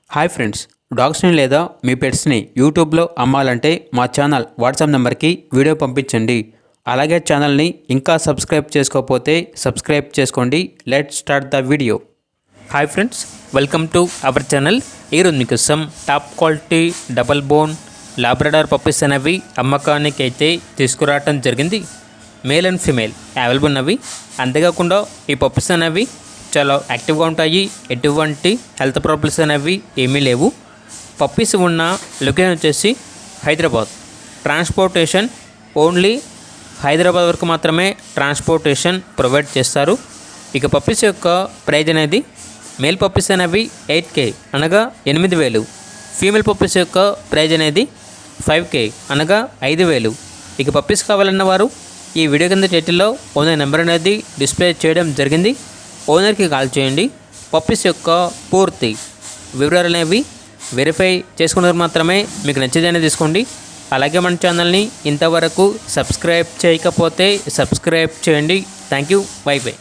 Hi friends, డాగ్స్ని లేదా మీ పెట్స్ని యూట్యూబ్లో అమ్మాలంటే మా ఛానల్ వాట్సాప్ నెంబర్కి వీడియో పంపించండి. అలాగే ఛానల్ని ఇంకా సబ్స్క్రైబ్ చేసుకోకపోతే సబ్స్క్రైబ్ చేసుకోండి. Let's start the video. Hi friends, welcome to our channel. ఈరోజు మీకోసం top quality double bone Labrador puppies అనేవి అమ్మకానికి అయితే తీసుకురావటం జరిగింది. మేల్ అండ్ ఫీమేల్ అవైలబుల్ ఉన్నవి. అంతేకాకుండా ఈ పప్పీస్ అనేవి చాలా యాక్టివ్గా ఉంటాయి. ఎటువంటి హెల్త్ ప్రాబ్లమ్స్ అనేవి ఏమీ లేవు. పప్పీస్ ఉన్న లొకేషన్ వచ్చేసి హైదరాబాద్. ట్రాన్స్పోర్టేషన్ ఓన్లీ హైదరాబాద్ వరకు మాత్రమే ట్రాన్స్పోర్టేషన్ ప్రొవైడ్ చేస్తారు. ఇక పప్పీస్ యొక్క ప్రైజ్ అనేది మేల్ పప్పీస్ అనేవి 8K అనగా 8,000. ఫీమేల్ పప్పీస్ యొక్క ప్రైజ్ అనేది 5K అనగా 5,000. ఇక పప్పీస్ కావాలన్న వారు ఈ వీడియో కింద టైటిల్లో ఓనర్ నెంబర్ అనేది డిస్ప్లే చేయడం జరిగింది. ఓనర్కి కాల్ చేయండి. పప్పీస్ యొక్క పూర్తి వివరాలు అనేవి వెరిఫై చేసుకున్నది మాత్రమే మీకు నచ్చేదనే తీసుకోండి. అలాగే మన ఛానల్ని ఇంతవరకు సబ్స్క్రైబ్ చేయకపోతే సబ్స్క్రైబ్ చేయండి. Thank you. By by.